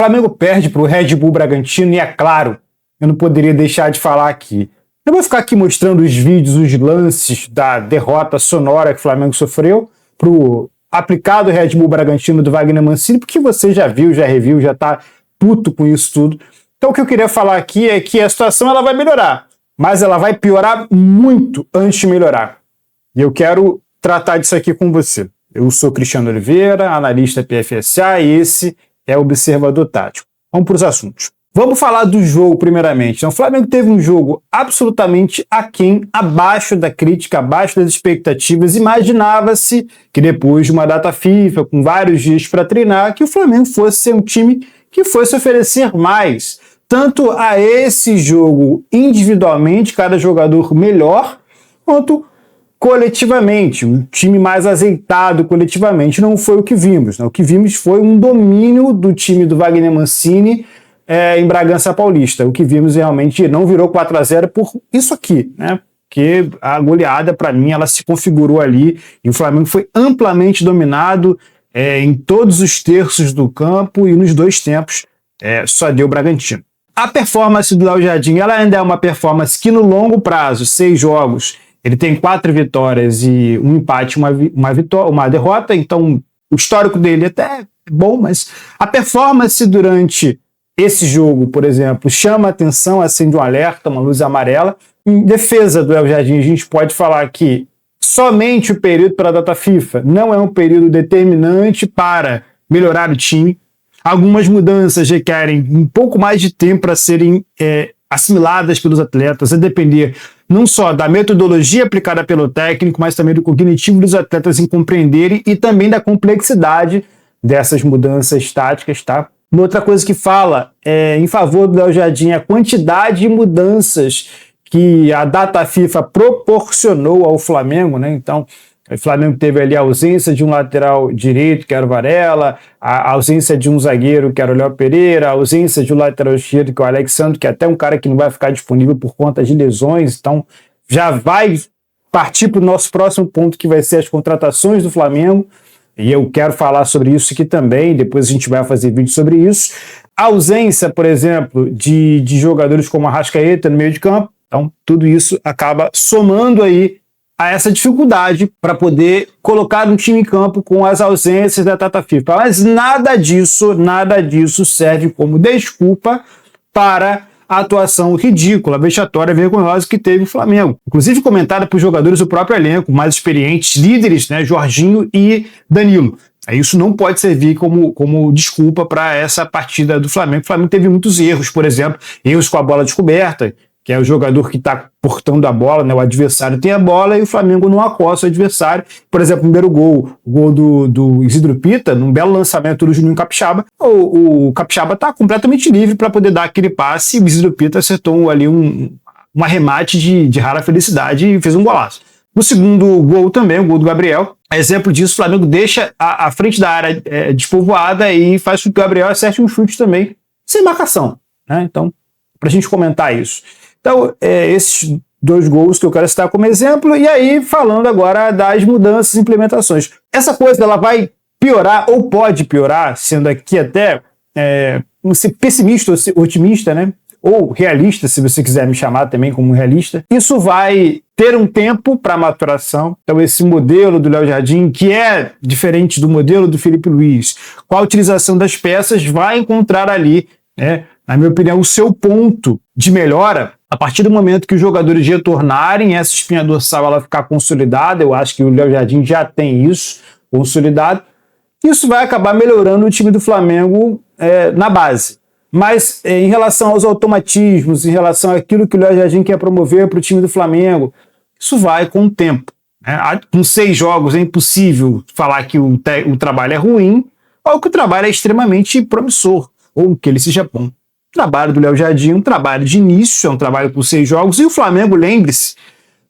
Flamengo perde para o Red Bull Bragantino e, é claro, eu não poderia deixar de falar aqui. Eu vou ficar aqui mostrando os vídeos, os lances da derrota sonora que o Flamengo sofreu para o aplicado Red Bull Bragantino do Wagner Mancini, porque você já viu, já reviu, já está puto com isso tudo. Então o que eu queria falar aqui é que a situação ela vai melhorar, mas ela vai piorar muito antes de melhorar. E eu quero tratar disso aqui com você. Eu sou Cristiano Oliveira, analista PFSA, e esse é o Observador Tático. Vamos para os assuntos. Vamos falar do jogo primeiramente. Então, o Flamengo teve um jogo absolutamente aquém, abaixo da crítica, abaixo das expectativas. Imaginava-se que depois de uma data FIFA, com vários dias para treinar, que o Flamengo fosse ser um time que fosse oferecer mais. Tanto a esse jogo individualmente, cada jogador melhor, quanto coletivamente, um time mais azeitado coletivamente. Não foi o que vimos, né? O que vimos foi um domínio do time do Wagner Mancini em Bragança Paulista. O que vimos realmente não virou 4-0 por isso aqui, né? Porque a goleada, para mim, ela se configurou ali e o Flamengo foi amplamente dominado em todos os terços do campo e nos dois tempos só deu o Bragantino. A performance do Léo Jardim, ela ainda é uma performance que no longo prazo, 6 jogos, ele tem 4 vitórias e um empate, uma derrota, então o histórico dele até é bom, mas a performance durante esse jogo, por exemplo, chama a atenção, acende um alerta, uma luz amarela. Em defesa do Léo Jardim, a gente pode falar que somente o período para a data FIFA não é um período determinante para melhorar o time. Algumas mudanças requerem um pouco mais de tempo para serem assimiladas pelos atletas, a depender não só da metodologia aplicada pelo técnico, mas também do cognitivo dos atletas em compreenderem e também da complexidade dessas mudanças táticas, tá? Uma outra coisa que fala em favor do Léo Jardim é a quantidade de mudanças que a data FIFA proporcionou ao Flamengo, né? Então, o Flamengo teve ali a ausência de um lateral direito, que era o Varela, a ausência de um zagueiro, que era o Léo Pereira, a ausência de um lateral esquerdo, que é o Alexandre, que é até um cara que não vai ficar disponível por conta de lesões. Então, já vai partir para o nosso próximo ponto, que vai ser as contratações do Flamengo. E eu quero falar sobre isso aqui também, depois a gente vai fazer vídeo sobre isso. A ausência, por exemplo, de jogadores como a Arrascaeta no meio de campo. Então, tudo isso acaba somando aí a essa dificuldade para poder colocar um time em campo com as ausências da data FIFA. Mas nada disso serve como desculpa para a atuação ridícula, vexatória, vergonhosa que teve o Flamengo. Inclusive comentada por jogadores do próprio elenco, mais experientes, líderes, né, Jorginho e Danilo. Isso não pode servir como desculpa para essa partida do Flamengo. O Flamengo teve muitos erros, por exemplo, erros com a bola descoberta, que é o jogador que está portando a bola, né? O adversário tem a bola e o Flamengo não acosta o adversário. Por exemplo, o primeiro gol, o gol do Isidro Pita, num belo lançamento do Juninho Capixaba, o Capixaba está completamente livre para poder dar aquele passe e o Isidro Pita acertou ali um arremate de rara felicidade e fez um golaço. O segundo gol também, o gol do Gabriel, exemplo disso, o Flamengo deixa a frente da área despovoada e faz com que o Gabriel acerte um chute também, sem marcação, né? Então, para a gente comentar isso. Então, esses 2 gols que eu quero citar como exemplo, e aí falando agora das mudanças e implementações. Essa coisa ela vai piorar ou pode piorar, sendo aqui até pessimista ou otimista, né? Ou realista, se você quiser me chamar também como realista. Isso vai ter um tempo para maturação. Então, esse modelo do Léo Jardim, que é diferente do modelo do Felipe Luiz, com a utilização das peças, vai encontrar ali, né, na minha opinião, o seu ponto de melhora a partir do momento que os jogadores retornarem, essa espinha dorsal ela ficar consolidada. Eu acho que o Léo Jardim já tem isso consolidado. Isso vai acabar melhorando o time do Flamengo na base. Mas em relação aos automatismos, em relação àquilo que o Léo Jardim quer promover para o time do Flamengo, isso vai com o tempo, né? Com 6 jogos é impossível falar que o trabalho é ruim ou que o trabalho é extremamente promissor, ou que ele seja bom. O trabalho do Léo Jardim, um trabalho de início, é um trabalho com 6 jogos, e o Flamengo, lembre-se,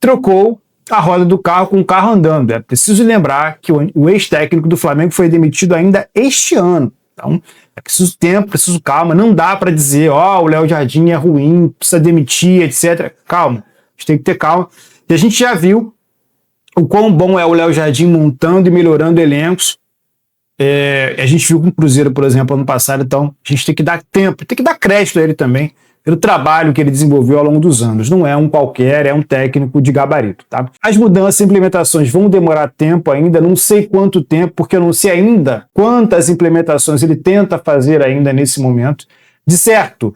trocou a roda do carro com o carro andando. É preciso lembrar que o ex-técnico do Flamengo foi demitido ainda este ano. Então, é preciso tempo, preciso calma. Não dá para dizer, o Léo Jardim é ruim, precisa demitir, etc. Calma, a gente tem que ter calma. E a gente já viu o quão bom é o Léo Jardim montando e melhorando elencos. A gente viu com o Cruzeiro, por exemplo, ano passado, então a gente tem que dar tempo, tem que dar crédito a ele também, pelo trabalho que ele desenvolveu ao longo dos anos. Não é um qualquer, é um técnico de gabarito, tá? As mudanças e implementações vão demorar tempo ainda, não sei quanto tempo, porque eu não sei ainda quantas implementações ele tenta fazer ainda nesse momento. De certo,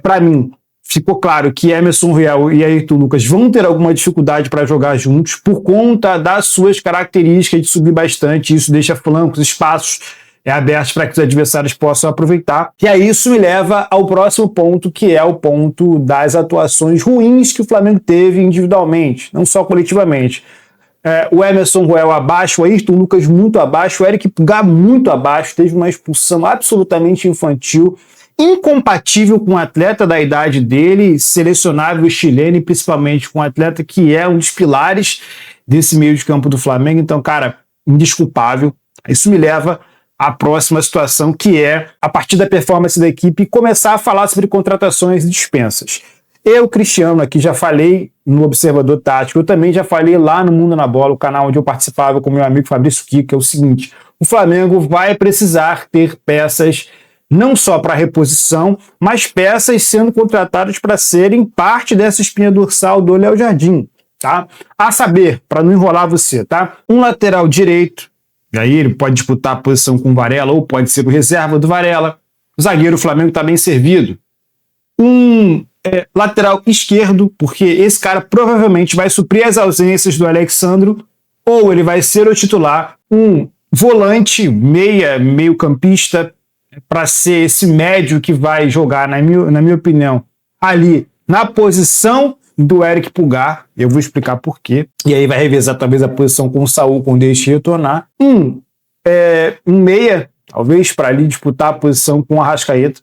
para mim, ficou claro que Emerson Royal e Ayrton Lucas vão ter alguma dificuldade para jogar juntos por conta das suas características de subir bastante. Isso deixa flancos, espaços abertos para que os adversários possam aproveitar. E aí isso me leva ao próximo ponto, que é o ponto das atuações ruins que o Flamengo teve individualmente, não só coletivamente. O Emerson Royal abaixo, o Ayrton Lucas muito abaixo, o Eric Pulgar muito abaixo, teve uma expulsão absolutamente infantil, incompatível com um atleta da idade dele, selecionável chileno, e principalmente com um atleta que é um dos pilares desse meio de campo do Flamengo. Então, cara, indesculpável. Isso me leva à próxima situação, que é, a partir da performance da equipe, começar a falar sobre contratações e dispensas. Eu, Cristiano, aqui já falei no Observador Tático, eu também já falei lá no Mundo na Bola, o canal onde eu participava com meu amigo Fabrício Kiko, que é o seguinte: o Flamengo vai precisar ter peças não só para reposição, mas peças sendo contratadas para serem parte dessa espinha dorsal do Léo Jardim, tá? A saber, para não enrolar você, tá? Um lateral direito, e aí ele pode disputar a posição com o Varela, ou pode ser o reserva do Varela. O zagueiro, o Flamengo está bem servido. Um lateral esquerdo, porque esse cara provavelmente vai suprir as ausências do Alexandro, ou ele vai ser o titular. Um volante, meio campista, para ser esse médio que vai jogar, na minha opinião, ali na posição do Eric Pulgar. Eu vou explicar por quê. E aí vai revezar talvez a posição com o Saúl, quando deixe retornar. Um meia, talvez, para ali disputar a posição com o Arrascaeta.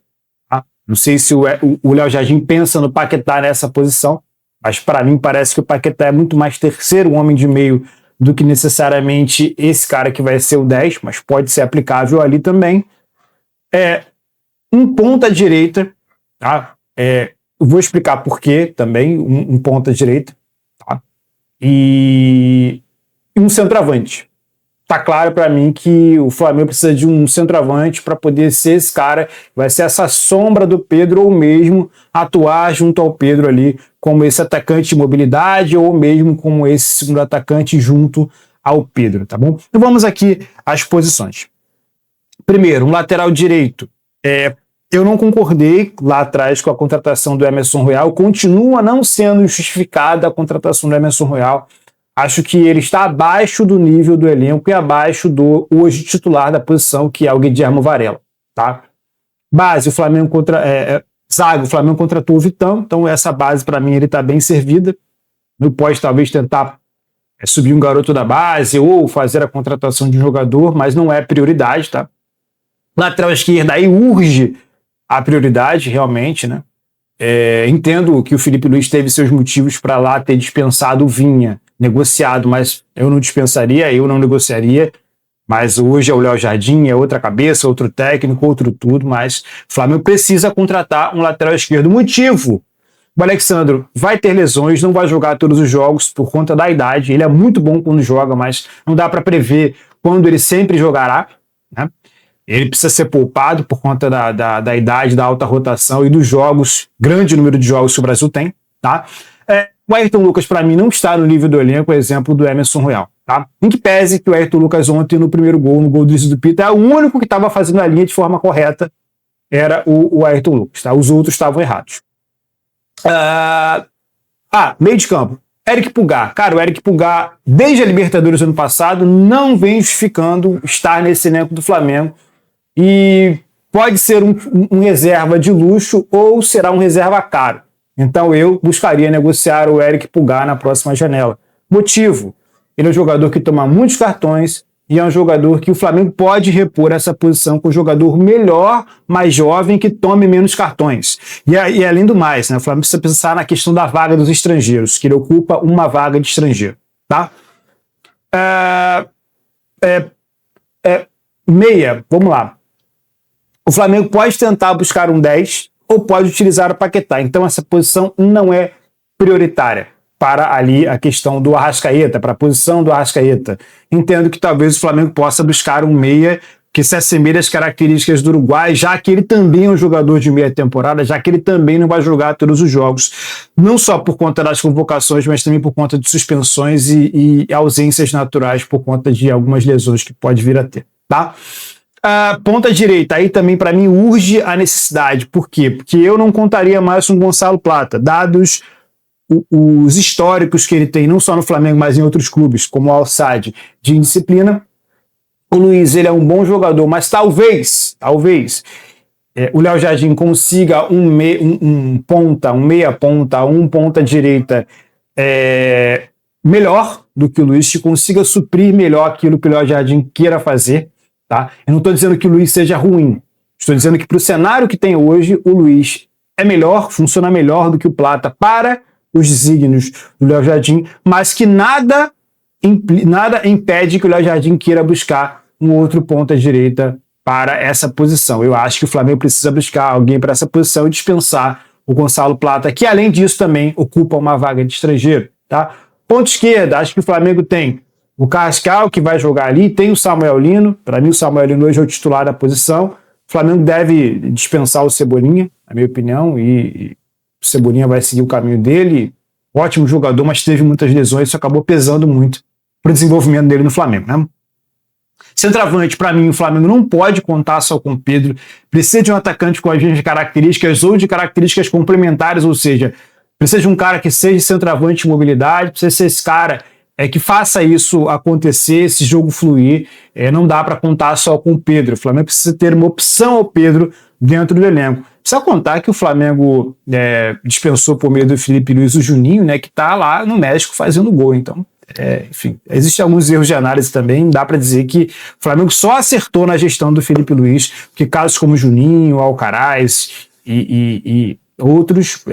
Tá? Não sei se o Léo Jardim pensa no Paquetá nessa posição, mas para mim parece que o Paquetá é muito mais terceiro homem de meio do que necessariamente esse cara que vai ser o 10, mas pode ser aplicável ali também. Um ponta-direita, tá? Eu vou explicar por quê também, um ponta-direita, tá? E um centroavante. Tá claro para mim que o Flamengo precisa de um centroavante para poder ser esse cara, vai ser essa sombra do Pedro, ou mesmo atuar junto ao Pedro ali, como esse atacante de mobilidade, ou mesmo como esse segundo atacante junto ao Pedro, tá bom? Então vamos aqui às posições. Primeiro, um lateral direito. Eu não concordei lá atrás com a contratação do Emerson Royal. Continua não sendo justificada a contratação do Emerson Royal. Acho que ele está abaixo do nível do elenco e abaixo do hoje titular da posição, que é o Guilherme Varela. Tá? Base, o Flamengo zaga, o Flamengo contratou o Vitão. Então essa base, para mim, ele está bem servida. Não pode talvez tentar subir um garoto da base ou fazer a contratação de um jogador, mas não é prioridade, tá? Lateral esquerda, aí urge a prioridade, realmente, né? Entendo que o Felipe Luiz teve seus motivos para lá ter dispensado o Vinha, negociado, mas eu não dispensaria, eu não negociaria. Mas hoje é o Léo Jardim, é outra cabeça, outro técnico, outro tudo, mas o Flamengo precisa contratar um lateral esquerdo. Motivo: o Alexandro vai ter lesões, não vai jogar todos os jogos por conta da idade. Ele é muito bom quando joga, mas não dá para prever quando ele sempre jogará, né? Ele precisa ser poupado por conta da idade, da alta rotação e dos jogos, grande número de jogos que o Brasil tem, tá? O Ayrton Lucas, para mim, não está no nível do elenco, exemplo do Emerson Royal, tá? Em que pese que o Ayrton Lucas ontem, no primeiro gol, no gol do Izzy do Pita, é o único que estava fazendo a linha de forma correta, era o Ayrton Lucas, tá? Os outros estavam errados. Meio de campo. Eric Pulgar. Cara, o Eric Pulgar, desde a Libertadores ano passado, não vem justificando estar nesse elenco do Flamengo. E pode ser um reserva de luxo ou será um reserva caro. Então eu buscaria negociar o Eric Pulgar na próxima janela. Motivo: ele é um jogador que toma muitos cartões e é um jogador que o Flamengo pode repor essa posição com um jogador melhor, mais jovem, que tome menos cartões. E além do mais, né, o Flamengo precisa pensar na questão da vaga dos estrangeiros, que ele ocupa uma vaga de estrangeiro. Tá? Meia, vamos lá. O Flamengo pode tentar buscar um 10 ou pode utilizar o Paquetá. Então essa posição não é prioritária para ali a questão do Arrascaeta, para a posição do Arrascaeta. Entendo que talvez o Flamengo possa buscar um meia que se assemelha às características do Uruguai, já que ele também é um jogador de meia temporada, já que ele também não vai jogar todos os jogos, não só por conta das convocações, mas também por conta de suspensões e ausências naturais por conta de algumas lesões que pode vir a ter, tá? A ponta direita, aí também para mim urge a necessidade. Por quê? Porque eu não contaria mais com o Gonçalo Plata, dados os históricos que ele tem, não só no Flamengo, mas em outros clubes, como o Al-Sadd, de indisciplina. O Luiz, ele é um bom jogador, mas talvez, o Léo Jardim consiga um meia ponta, um ponta direita melhor do que o Luiz, que consiga suprir melhor aquilo que o Léo Jardim queira fazer, tá? Eu não estou dizendo que o Luiz seja ruim, estou dizendo que para o cenário que tem hoje, o Luiz é melhor, funciona melhor do que o Plata para os desígnios do Léo Jardim, mas que nada impede que o Léo Jardim queira buscar um outro ponta-direita para essa posição. Eu acho que o Flamengo precisa buscar alguém para essa posição e dispensar o Gonçalo Plata, que além disso também ocupa uma vaga de estrangeiro, tá? Ponta esquerda, acho que o Flamengo tem o Carrascal, que vai jogar ali, tem o Samuel Lino, para mim o Samuel Lino hoje é o titular da posição. O Flamengo deve dispensar o Cebolinha, na minha opinião, e o Cebolinha vai seguir o caminho dele. Ótimo jogador, mas teve muitas lesões, isso acabou pesando muito para o desenvolvimento dele no Flamengo, né? Centroavante, para mim, o Flamengo não pode contar só com o Pedro, precisa de um atacante com as mesmas características ou de características complementares, ou seja, precisa de um cara que seja centroavante de mobilidade, precisa ser esse cara que faça isso acontecer, esse jogo fluir. Não dá para contar só com o Pedro, o Flamengo precisa ter uma opção ao Pedro dentro do elenco. Precisa contar que o Flamengo dispensou por meio do Felipe Luiz o Juninho, né, que está lá no México fazendo gol, então... enfim, existem alguns erros de análise também, dá para dizer que o Flamengo só acertou na gestão do Felipe Luiz, porque casos como Juninho, Alcaraz e outros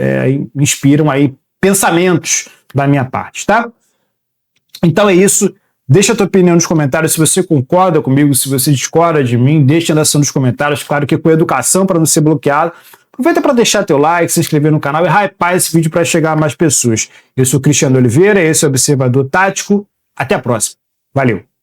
inspiram aí pensamentos da minha parte, tá? Então é isso, deixa a tua opinião nos comentários, se você concorda comigo, se você discorda de mim, deixa na seção dos comentários, claro que com educação para não ser bloqueado. Aproveita para deixar teu like, se inscrever no canal e hypar esse vídeo para chegar a mais pessoas. Eu sou Cristiano Oliveira, esse é o Observador Tático. Até a próxima. Valeu!